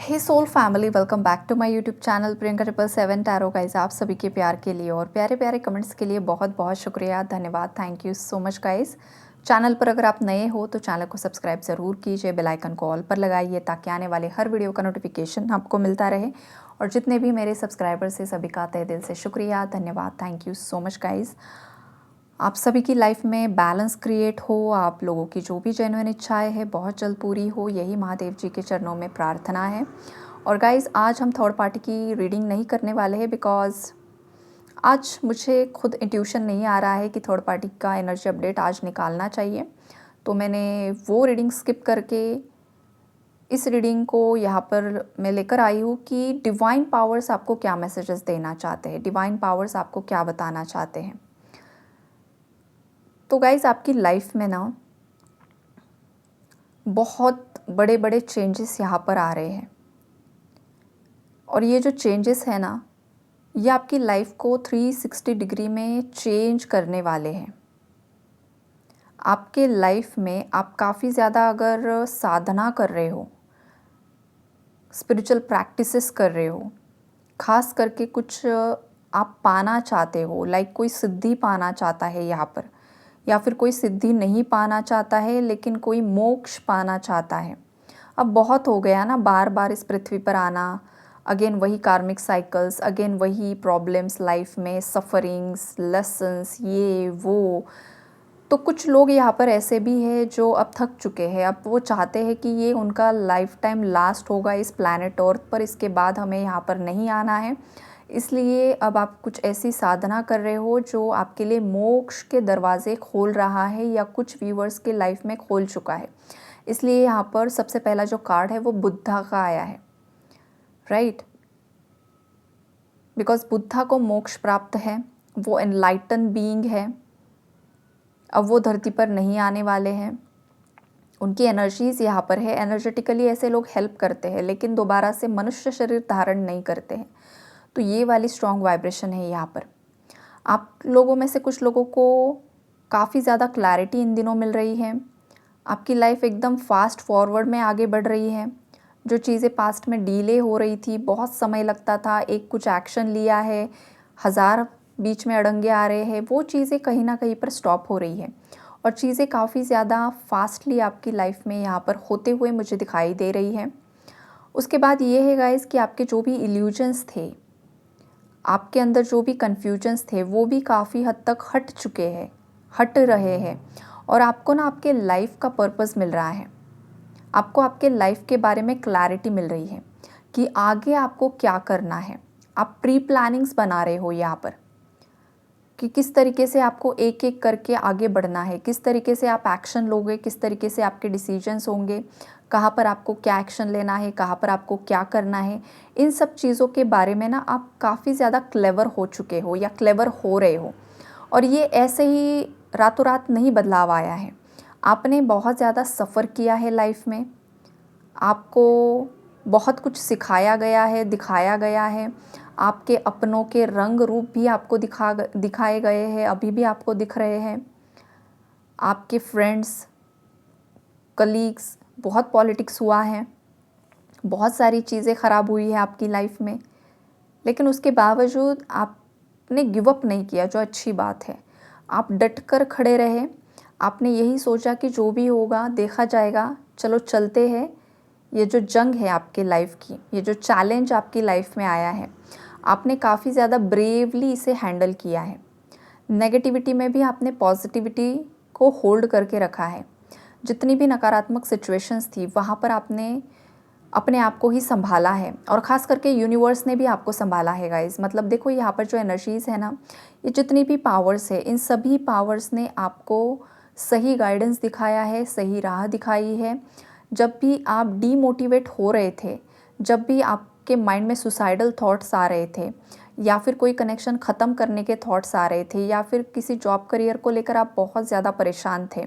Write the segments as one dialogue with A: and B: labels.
A: Hey soul family, welcome back to my YouTube channel Priyanka 777 tarot guys. आप सभी के प्यार के लिए और प्यारे प्यारे कमेंट्स के लिए बहुत बहुत शुक्रिया, धन्यवाद, thank you so much guys. Channel पर अगर आप नए हो तो चैनल को सब्सक्राइब ज़रूर कीजिए, बेल आइकन को ऑल पर लगाइए ताकि आने वाले हर वीडियो का नोटिफिकेशन आपको मिलता रहे। और जितने भी मेरे सब्सक्राइबर्स हैं सभी का तहे दिल से शुक्रिया, धन्यवाद, thank you so much guys. आप सभी की लाइफ में बैलेंस क्रिएट हो, आप लोगों की जो भी जेन्युइन इच्छाएं हैं बहुत जल्द पूरी हो, यही महादेव जी के चरणों में प्रार्थना है। और गाइज़, आज हम थर्ड पार्टी की रीडिंग नहीं करने वाले हैं बिकॉज़ आज मुझे खुद इंट्यूशन नहीं आ रहा है कि थर्ड पार्टी का एनर्जी अपडेट आज निकालना चाहिए। तो मैंने वो रीडिंग स्किप करके इस रीडिंग को यहाँ पर मैं लेकर आई हूँ कि डिवाइन पावर्स आपको क्या मैसेजेस देना चाहते हैं, डिवाइन पावर्स आपको क्या बताना चाहते हैं। तो गाइज़, आपकी लाइफ में ना बहुत बड़े बड़े चेंजेस यहाँ पर आ रहे हैं। और ये जो चेंजेस है ना, ये आपकी लाइफ को 360 डिग्री में चेंज करने वाले हैं। आपके लाइफ में आप काफ़ी ज़्यादा अगर साधना कर रहे हो, स्पिरिचुअल प्रैक्टिसेस कर रहे हो, खास करके कुछ आप पाना चाहते हो, लाइक कोई सिद्धि पाना चाहता है यहाँ पर, या फिर कोई सिद्धि नहीं पाना चाहता है लेकिन कोई मोक्ष पाना चाहता है। अब बहुत हो गया ना बार बार इस पृथ्वी पर आना, अगेन वही कार्मिक साइकिल्स, अगेन वही प्रॉब्लम्स लाइफ में, सफरिंग्स, लेसन्स, ये वो। तो कुछ लोग यहाँ पर ऐसे भी हैं जो अब थक चुके हैं, अब वो चाहते हैं कि ये उनका लाइफ टाइम लास्ट होगा इस प्लैनेट अर्थ पर, इसके बाद हमें यहाँ पर नहीं आना है। इसलिए अब आप कुछ ऐसी साधना कर रहे हो जो आपके लिए मोक्ष के दरवाजे खोल रहा है या कुछ व्यूअर्स के लाइफ में खोल चुका है। इसलिए यहाँ पर सबसे पहला जो कार्ड है वो बुद्धा का आया है, राइट। बिकॉज बुद्धा को मोक्ष प्राप्त है, वो एनलाइटन बीइंग है, अब वो धरती पर नहीं आने वाले हैं। उनकी एनर्जीज़ यहाँ पर है, एनर्जेटिकली ऐसे लोग हेल्प करते हैं लेकिन दोबारा से मनुष्य शरीर धारण नहीं करते हैं। तो ये वाली स्ट्रॉन्ग वाइब्रेशन है यहाँ पर। आप लोगों में से कुछ लोगों को काफ़ी ज़्यादा क्लैरिटी इन दिनों मिल रही है। आपकी लाइफ एकदम फास्ट फॉरवर्ड में आगे बढ़ रही है। जो चीज़ें पास्ट में डीले हो रही थी, बहुत समय लगता था, एक कुछ एक्शन लिया है, हज़ार बीच में अड़ंगे आ रहे हैं, वो चीज़ें कहीं ना कहीं पर स्टॉप हो रही है। और चीज़ें काफ़ी ज़्यादा फास्टली आपकी लाइफ में यहाँ पर होते हुए मुझे दिखाई दे रही है। उसके बाद ये है गाइस कि आपके जो भी इल्यूजन्स थे, आपके अंदर जो भी कन्फ्यूजन्स थे, वो भी काफ़ी हद तक हट चुके हैं, हट रहे हैं। और आपको ना आपके लाइफ का पर्पस मिल रहा है, आपको आपके लाइफ के बारे में क्लैरिटी मिल रही है कि आगे आपको क्या करना है। आप प्री प्लानिंग्स बना रहे हो यहाँ पर कि किस तरीके से आपको एक एक करके आगे बढ़ना है, किस तरीके से आप एक्शन लोगे, किस तरीके से आपके डिसीजंस होंगे, कहाँ पर आपको क्या एक्शन लेना है, कहाँ पर आपको क्या करना है। इन सब चीज़ों के बारे में ना आप काफ़ी ज़्यादा क्लेवर हो चुके हो या क्लेवर हो रहे हो। और ये ऐसे ही रातों रात नहीं बदलाव आया है, आपने बहुत ज़्यादा सफ़र किया है लाइफ में, आपको बहुत कुछ सिखाया गया है, दिखाया गया है। आपके अपनों के रंग रूप भी आपको दिखाए गए हैं, अभी भी आपको दिख रहे हैं। आपके फ्रेंड्स, कलीग्स, बहुत पॉलिटिक्स हुआ है, बहुत सारी चीज़ें ख़राब हुई है आपकी लाइफ में, लेकिन उसके बावजूद आपने गिव अप नहीं किया, जो अच्छी बात है। आप डट कर खड़े रहे, आपने यही सोचा कि जो भी होगा देखा जाएगा, चलो चलते हैं। ये जो जंग है आपके लाइफ की, ये जो चैलेंज आपकी लाइफ में आया है, आपने काफ़ी ज़्यादा ब्रेवली इसे हैंडल किया है। नेगेटिविटी में भी आपने पॉजिटिविटी को होल्ड करके रखा है। जितनी भी नकारात्मक सिचुएशंस थी वहाँ पर आपने अपने आप को ही संभाला है, और ख़ास करके यूनिवर्स ने भी आपको संभाला है गाइस। मतलब देखो यहाँ पर जो एनर्जीज़ है ना, ये जितनी भी पावर्स है, इन सभी पावर्स ने आपको सही गाइडेंस दिखाया है, सही राह दिखाई है। जब भी आप डीमोटिवेट हो रहे थे, जब भी आपके माइंड में सुसाइडल थॉट्स आ रहे थे, या फिर कोई कनेक्शन ख़त्म करने के थॉट्स आ रहे थे, या फिर किसी जॉब करियर को लेकर आप बहुत ज़्यादा परेशान थे,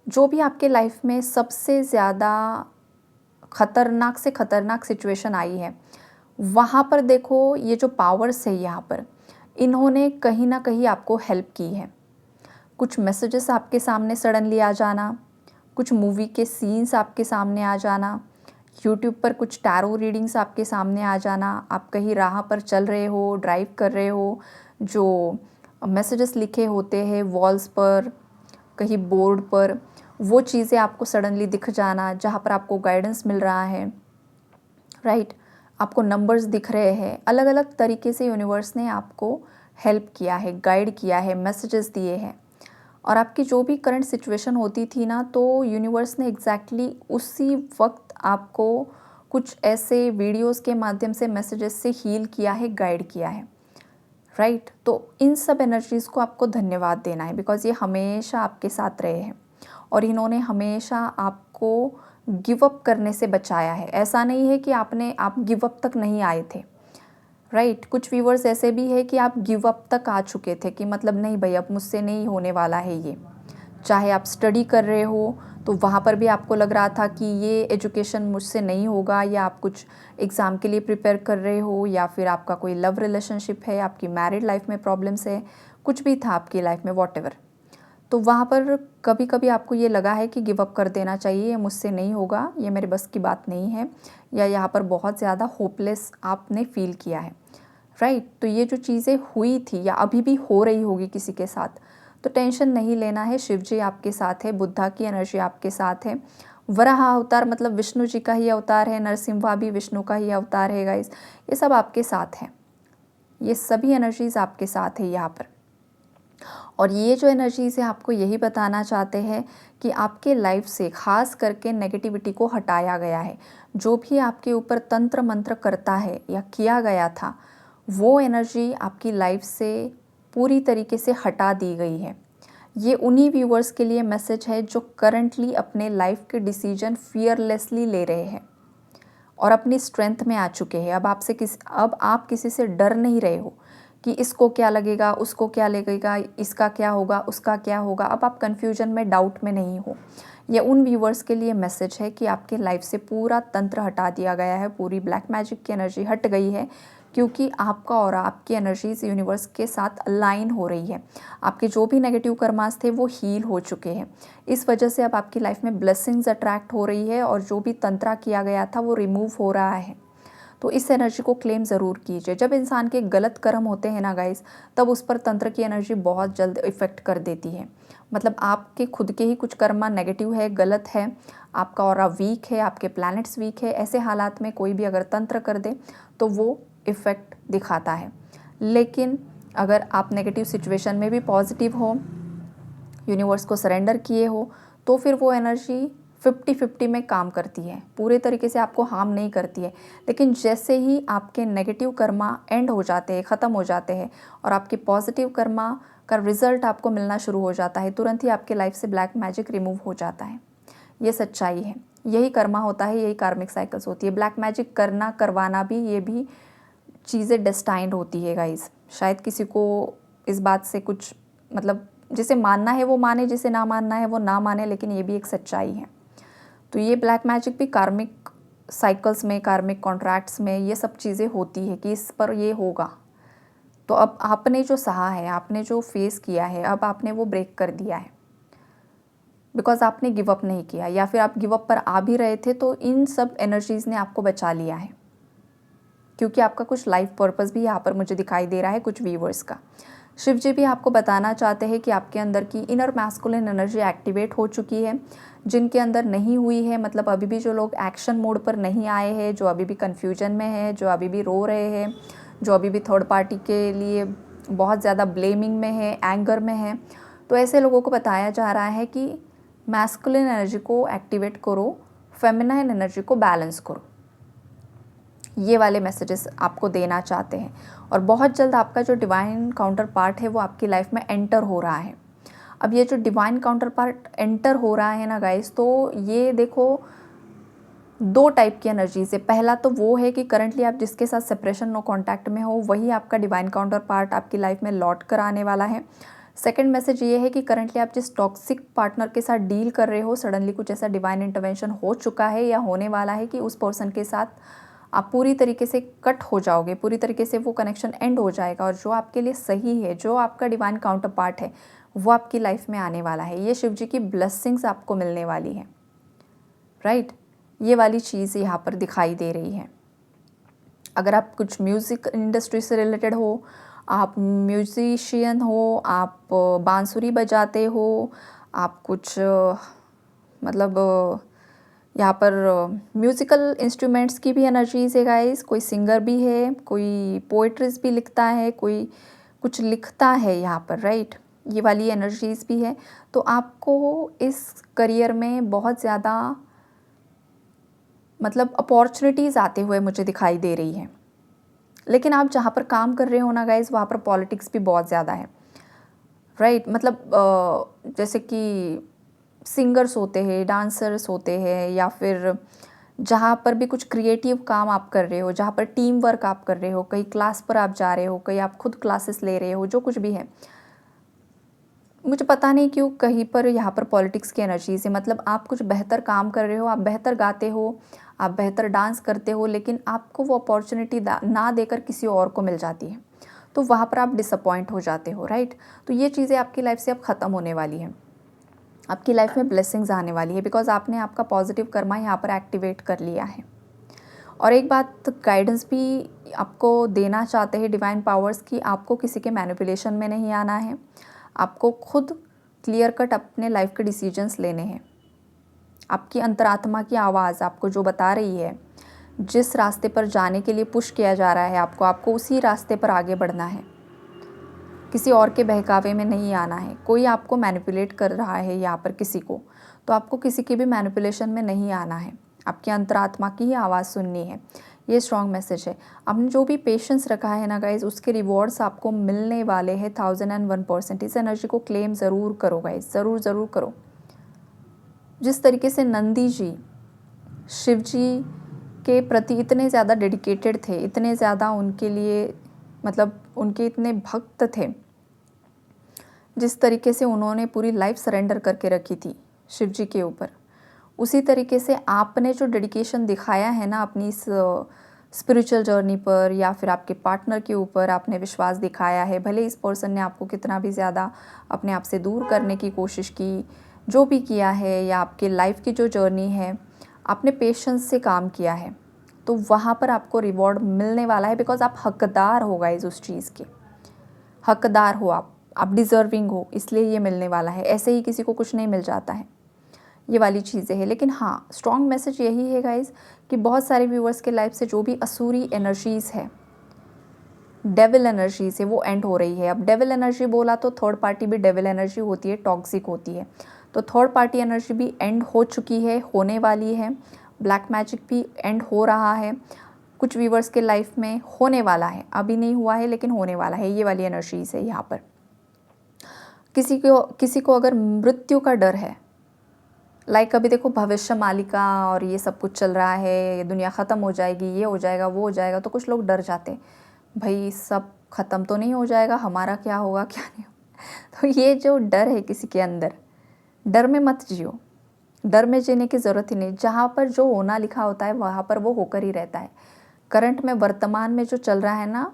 A: जो भी आपके लाइफ में सबसे ज़्यादा ख़तरनाक से ख़तरनाक सिचुएशन आई है, वहाँ पर देखो ये जो पावर्स है यहाँ पर, इन्होंने कहीं ना कहीं आपको हेल्प की है। कुछ मैसेजेस आपके सामने सडनली आ जाना, कुछ मूवी के सीन्स आपके सामने आ जाना, यूट्यूब पर कुछ टैरो रीडिंग्स आपके सामने आ जाना, आप कहीं राह पर चल रहे हो, ड्राइव कर रहे हो, जो मैसेजेस लिखे होते हैं वॉल्स पर, कहीं बोर्ड पर, वो चीज़ें आपको सडनली दिख जाना, जहाँ पर आपको गाइडेंस मिल रहा है, राइट। आपको नंबर्स दिख रहे हैं, अलग अलग तरीके से यूनिवर्स ने आपको हेल्प किया है, गाइड किया है, मैसेजेस दिए हैं। और आपकी जो भी करंट सिचुएशन होती थी ना, तो यूनिवर्स ने एग्जैक्टली उसी वक्त आपको कुछ ऐसे वीडियोस के माध्यम से, मैसेजेस से हील किया है, गाइड किया है, राइट। तो इन सब एनर्जीज़ को आपको धन्यवाद देना है, बिकॉज़ ये हमेशा आपके साथ रहे हैं और इन्होंने हमेशा आपको गिव अप करने से बचाया है। ऐसा नहीं है कि आप गिव अप तक नहीं आए थे, राइट। कुछ व्यूवर्स ऐसे भी है कि आप गिव अप तक आ चुके थे कि मतलब नहीं भाई, अब मुझसे नहीं होने वाला है ये। चाहे आप स्टडी कर रहे हो तो वहाँ पर भी आपको लग रहा था कि ये एजुकेशन मुझसे नहीं होगा, या आप कुछ एग्ज़ाम के लिए प्रिपेयर कर रहे हो, या फिर आपका कोई लव रिलेशनशिप है, आपकी मैरिड लाइफ में प्रॉब्लम्स है, कुछ भी था आपकी लाइफ में, वॉटएवर। तो वहाँ पर कभी कभी आपको ये लगा है कि गिव अप कर देना चाहिए, ये मुझसे नहीं होगा, ये मेरे बस की बात नहीं है, या यहाँ पर बहुत ज़्यादा होपलेस आपने फील किया है, राइट। तो ये जो चीज़ें हुई थी या अभी भी हो रही होगी किसी के साथ, तो टेंशन नहीं लेना है। शिव जी आपके साथ है, बुद्धा की एनर्जी आपके साथ है, वराह अवतार मतलब विष्णु जी का ही अवतार है, नरसिम्हा भी विष्णु का ही अवतार है गाइस, ये सब आपके साथ हैं, ये सभी एनर्जीज आपके साथ है यहाँ पर। और ये जो एनर्जीज है आपको यही बताना चाहते हैं कि आपके लाइफ से खास करके नेगेटिविटी को हटाया गया है। जो भी आपके ऊपर तंत्र मंत्र करता है या किया गया था, वो एनर्जी आपकी लाइफ से पूरी तरीके से हटा दी गई है। ये उन्हीं व्यूवर्स के लिए मैसेज है जो करंटली अपने लाइफ के डिसीजन फियरलेसली ले रहे हैं और अपनी स्ट्रेंथ में आ चुके हैं। अब आप किसी से डर नहीं रहे हो कि इसको क्या लगेगा, उसको क्या लगेगा, इसका क्या होगा, उसका क्या होगा। अब आप कन्फ्यूजन में, डाउट में नहीं हो। ये उन व्यूवर्स के लिए मैसेज है कि आपके लाइफ से पूरा तंत्र हटा दिया गया है, पूरी ब्लैक मैजिक की एनर्जी हट गई है, क्योंकि आपका और आपकी एनर्जीज यूनिवर्स के साथ अलाइन हो रही है। आपके जो भी नेगेटिव कर्मास थे वो हील हो चुके हैं। इस वजह से अब आपकी लाइफ में ब्लेसिंग्स अट्रैक्ट हो रही है और जो भी तंत्रा किया गया था वो रिमूव हो रहा है। तो इस एनर्जी को क्लेम ज़रूर कीजिए। जब इंसान के गलत कर्म होते हैं ना गाइस, तब उस पर तंत्र की एनर्जी बहुत जल्द इफ़ेक्ट कर देती है। मतलब आपके खुद के ही कुछ कर्मा नेगेटिव है, गलत है, आपका ऑरा वीक है, आपके प्लैनेट्स वीक है, ऐसे हालात में कोई भी अगर तंत्र कर दे तो वो इफ़ेक्ट दिखाता है। लेकिन अगर आप नेगेटिव सिचुएशन में भी पॉजिटिव हो, यूनिवर्स को सरेंडर किए हो, तो फिर वो एनर्जी 50-50 में काम करती है, पूरे तरीके से आपको हार्म नहीं करती है। लेकिन जैसे ही आपके नेगेटिव कर्मा एंड हो जाते हैं, ख़त्म हो जाते हैं और आपके पॉजिटिव कर्मा का रिजल्ट आपको मिलना शुरू हो जाता है, तुरंत ही आपके लाइफ से ब्लैक मैजिक रिमूव हो जाता है। ये सच्चाई है, यही कर्मा होता है, यही कार्मिक साइकिल्स होती है। ब्लैक मैजिक करना, करवाना भी, ये भी चीज़ें डेस्टाइंड होती है गाइस। शायद किसी को इस बात से कुछ मतलब, जिसे मानना है वो माने, जिसे ना मानना है वो ना माने, लेकिन ये भी एक सच्चाई है। तो ये ब्लैक मैजिक भी कार्मिक साइकिल्स में, कार्मिक कॉन्ट्रैक्ट्स में ये सब चीज़ें होती है कि इस पर ये होगा। तो अब आपने जो सहा है, आपने जो फेस किया है, अब आपने वो ब्रेक कर दिया है, बिकॉज आपने गिव अप नहीं किया, या फिर आप गिव अप पर आ भी रहे थे तो इन सब एनर्जीज़ ने आपको बचा लिया है, क्योंकि आपका कुछ लाइफ पर्पस भी यहाँ पर मुझे दिखाई दे रहा है कुछ व्यूवर्स का। शिव जी भी आपको बताना चाहते हैं कि आपके अंदर की इनर मैस्कुलिन एनर्जी एक्टिवेट हो चुकी है। जिनके अंदर नहीं हुई है, मतलब अभी भी जो लोग एक्शन मोड पर नहीं आए हैं, जो अभी भी कन्फ्यूजन में है, जो अभी भी रो रहे हैं, जो अभी भी थर्ड पार्टी के लिए बहुत ज़्यादा ब्लेमिंग में है, एंगर में है, तो ऐसे लोगों को बताया जा रहा है कि मैस्कुलिन एनर्जी को एक्टिवेट करो, फेमिनाइन एनर्जी को बैलेंस करो। ये वाले मैसेजेस आपको देना चाहते हैं। और बहुत जल्द आपका जो डिवाइन काउंटर पार्ट है वो आपकी लाइफ में एंटर हो रहा है। अब ये जो डिवाइन काउंटर पार्ट एंटर हो रहा है ना गाइस, तो ये देखो 2 टाइप की एनर्जीज है। पहला तो वो है कि करंटली आप जिसके साथ सेपरेशन, नो कॉन्टैक्ट में हो, वही आपका डिवाइन काउंटर पार्ट आपकी लाइफ में लौट कर आने वाला है। सेकंड मैसेज ये है कि करंटली आप जिस टॉक्सिक पार्टनर के साथ डील कर रहे हो, सडनली कुछ ऐसा डिवाइन इंटरवेंशन हो चुका है या होने वाला है कि उस पर्सन के साथ आप पूरी तरीके से कट हो जाओगे, पूरी तरीके से वो कनेक्शन एंड हो जाएगा, और जो आपके लिए सही है, जो आपका डिवाइन काउंटर पार्ट है, वो आपकी लाइफ में आने वाला है। ये शिव जी की ब्लेसिंग्स आपको मिलने वाली है, राइट। ये वाली चीज़ यहाँ पर दिखाई दे रही है। अगर आप कुछ म्यूज़िक इंडस्ट्री से रिलेटेड हो, आप म्यूजिशियन हो, आप बांसुरी बजाते हो, आप कुछ मतलब यहाँ पर म्यूज़िकल इंस्ट्रूमेंट्स की भी एनर्जीज़ है गाइस। कोई सिंगर भी है, कोई पोएट्रीज भी लिखता है, कोई कुछ लिखता है यहाँ पर, राइट। ये वाली एनर्जीज़ भी है। तो आपको इस करियर में बहुत ज़्यादा मतलब अपॉर्चुनिटीज़ आते हुए मुझे दिखाई दे रही है। लेकिन आप जहाँ पर काम कर रहे हो ना गाइस, वहाँ पर पॉलिटिक्स भी बहुत ज़्यादा है, राइट। मतलब जैसे कि सिंगर्स होते हैं, डांसर्स होते हैं, या फिर जहाँ पर भी कुछ क्रिएटिव काम आप कर रहे हो, जहाँ पर टीम वर्क आप कर रहे हो, कहीं क्लास पर आप जा रहे हो, कहीं आप खुद क्लासेस ले रहे हो, जो कुछ भी है, मुझे पता नहीं क्यों कहीं पर यहाँ पर पॉलिटिक्स की एनर्जीज़ है। मतलब आप कुछ बेहतर काम कर रहे हो, आप बेहतर गाते हो, आप बेहतर डांस करते हो, लेकिन आपको वो अपॉर्चुनिटी ना देकर किसी और को मिल जाती है, तो वहाँ पर आप डिसअपॉइंट हो जाते हो, राइट। तो ये चीज़ें आपकी लाइफ से अब ख़त्म होने वाली हैं। आपकी लाइफ में ब्लेसिंग्स आने वाली है, बिकॉज आपने आपका पॉजिटिव कर्मा यहाँ पर एक्टिवेट कर लिया है। और एक बात गाइडेंस भी आपको देना चाहते हैं डिवाइन पावर्स की, आपको किसी के मैनिपुलेशन में नहीं आना है। आपको खुद क्लियर कट अपने लाइफ के डिसीजंस लेने हैं। आपकी अंतरात्मा की आवाज़ आपको जो बता रही है, जिस रास्ते पर जाने के लिए पुश किया जा रहा है आपको उसी रास्ते पर आगे बढ़ना है। किसी और के बहकावे में नहीं आना है। कोई आपको मैनिपुलेट कर रहा है यहाँ पर किसी को, तो आपको किसी के भी मैनिपुलेशन में नहीं आना है। आपकी अंतरात्मा की ही आवाज़ सुननी है। ये स्ट्रॉन्ग मैसेज है। आपने जो भी पेशेंस रखा है ना गाइज, उसके रिवॉर्ड्स आपको मिलने वाले हैं 1001%। इस एनर्जी को क्लेम ज़रूर करो गाइज, ज़रूर करो। जिस तरीके से नंदी जी शिव जी के प्रति इतने ज़्यादा डेडिकेटेड थे, इतने ज़्यादा उनके लिए मतलब उनके इतने भक्त थे, जिस तरीके से उन्होंने पूरी लाइफ सरेंडर करके रखी थी शिव जी के ऊपर, उसी तरीके से आपने जो डेडिकेशन दिखाया है ना अपनी इस स्पिरिचुअल जर्नी पर, या फिर आपके पार्टनर के ऊपर आपने विश्वास दिखाया है। भले इस पर्सन ने आपको कितना भी ज़्यादा अपने आप से दूर करने की कोशिश की, जो भी किया है, या आपके लाइफ की जो जर्नी है, आपने पेशेंस से काम किया है, तो वहाँ पर आपको रिवॉर्ड मिलने वाला है। बिकॉज आप हकदार हो गाइस उस चीज़ के, हकदार हो आप डिज़र्विंग हो, इसलिए ये मिलने वाला है। ऐसे ही किसी को कुछ नहीं मिल जाता है, ये वाली चीज़ें हैं। लेकिन हाँ, स्ट्रॉन्ग मैसेज यही है गाइस कि बहुत सारे व्यूअर्स के लाइफ से जो भी असुरी एनर्जीज़ है, डेविल एनर्जीज़ है, वो एंड हो रही है। अब डेविल एनर्जी बोला तो थर्ड पार्टी भी डेविल एनर्जी होती है, टॉक्सिक होती है। तो थर्ड पार्टी एनर्जी भी एंड हो चुकी है, होने वाली है। ब्लैक मैजिक भी एंड हो रहा है, कुछ व्यूअर्स के लाइफ में होने वाला है। अभी नहीं हुआ है लेकिन होने वाला है। ये वाली एनर्जीज़ है यहाँ पर। किसी को अगर मृत्यु का डर है, लाइक अभी देखो भविष्य मालिका और ये सब कुछ चल रहा है, ये दुनिया ख़त्म हो जाएगी, ये हो जाएगा, वो हो जाएगा, तो कुछ लोग डर जाते, भाई सब ख़त्म तो नहीं हो जाएगा, हमारा क्या होगा, क्या नहीं होगा। तो ये जो डर है किसी के अंदर, डर में मत जियो, डर में जीने की ज़रूरत ही नहीं। जहाँ पर जो होना लिखा होता है वहाँ पर वो होकर ही रहता है। करंट में, वर्तमान में जो चल रहा है ना,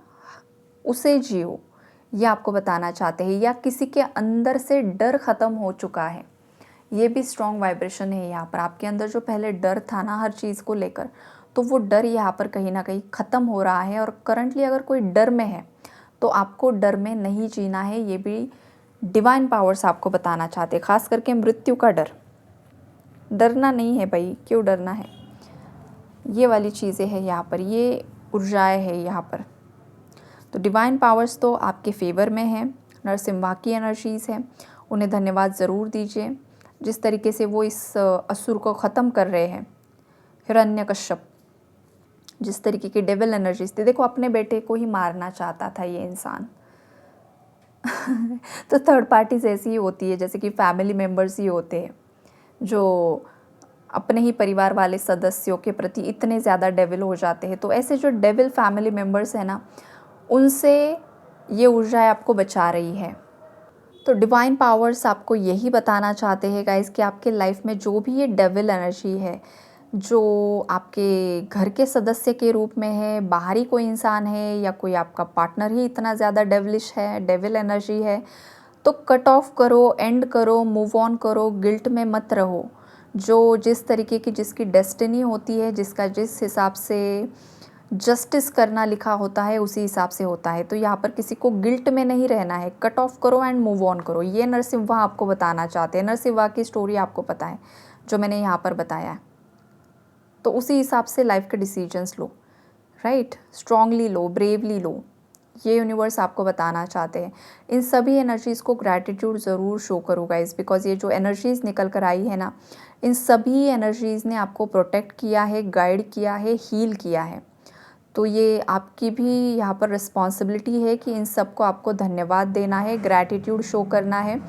A: उसे जियो, ये आपको बताना चाहते हैं। या किसी के अंदर से डर ख़त्म हो चुका है, ये भी स्ट्रॉन्ग वाइब्रेशन है यहाँ पर। आपके अंदर जो पहले डर था ना हर चीज़ को लेकर, तो वो डर यहाँ पर कहीं ना कहीं ख़त्म हो रहा है। और करंटली अगर कोई डर में है तो आपको डर में नहीं जीना है, ये भी डिवाइन पावर्स आपको बताना चाहते हैं। ख़ास करके मृत्यु का डर, डरना नहीं है भाई, क्यों डरना है। ये वाली चीज़ें हैं यहाँ पर, ये ऊर्जाएँ है यहाँ पर। तो डिवाइन पावर्स तो आपके फेवर में है। नरसिम्हा की एनर्जीज़ हैं, उन्हें धन्यवाद ज़रूर दीजिए। जिस तरीके से वो इस असुर को ख़त्म कर रहे हैं, हिरण्यकश्यप, जिस तरीके की डेविल एनर्जीज थी। देखो अपने बेटे को ही मारना चाहता था ये इंसान। तो थर्ड पार्टीज ऐसी ही होती है, जैसे कि फैमिली मेम्बर्स ही होते हैं जो अपने ही परिवार वाले सदस्यों के प्रति इतने ज़्यादा डेविल हो जाते हैं। तो ऐसे जो डेविल फैमिली मेम्बर्स हैं ना, उनसे ये ऊर्जा आपको बचा रही है। तो डिवाइन पावर्स आपको यही बताना चाहते हैं गाइस कि आपके लाइफ में जो भी ये डेविल एनर्जी है, जो आपके घर के सदस्य के रूप में है, बाहरी कोई इंसान है, या कोई आपका पार्टनर ही इतना ज़्यादा डेविलिश है, डेविल एनर्जी है, तो कट ऑफ करो, एंड करो, मूव ऑन करो, गिल्ट में मत रहो। जो जिस तरीके की जिसकी डेस्टिनी होती है, जिसका जिस हिसाब से जस्टिस करना लिखा होता है उसी हिसाब से होता है। तो यहाँ पर किसी को गिल्ट में नहीं रहना है, कट ऑफ करो एंड मूव ऑन करो। ये नरसिम्हा आपको बताना चाहते हैं। नरसिम्हा की स्टोरी आपको पता है जो मैंने यहाँ पर बताया है। तो उसी हिसाब से लाइफ के डिसीजंस लो, राइट, स्ट्रांगली लो, ब्रेवली लो। ये यूनिवर्स आपको बताना चाहते हैं। इन सभी एनर्जीज़ को ग्रैटिट्यूड ज़रूर शो करो गाइस, बिकॉज ये जो एनर्जीज़ निकल कर आई है ना, इन सभी एनर्जीज़ ने आपको प्रोटेक्ट किया है, गाइड किया है, हील किया है। तो ये आपकी भी यहाँ पर रिस्पॉन्सिबिलिटी है कि इन सब को आपको धन्यवाद देना है, ग्रैटिट्यूड शो करना है।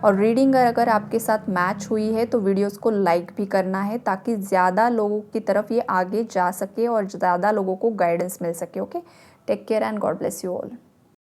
A: और रीडिंग अगर आपके साथ मैच हुई है तो वीडियोस को लाइक भी करना है, ताकि ज़्यादा लोगों की तरफ ये आगे जा सके और ज़्यादा लोगों को गाइडेंस मिल सके। Okay, take care and God bless you all.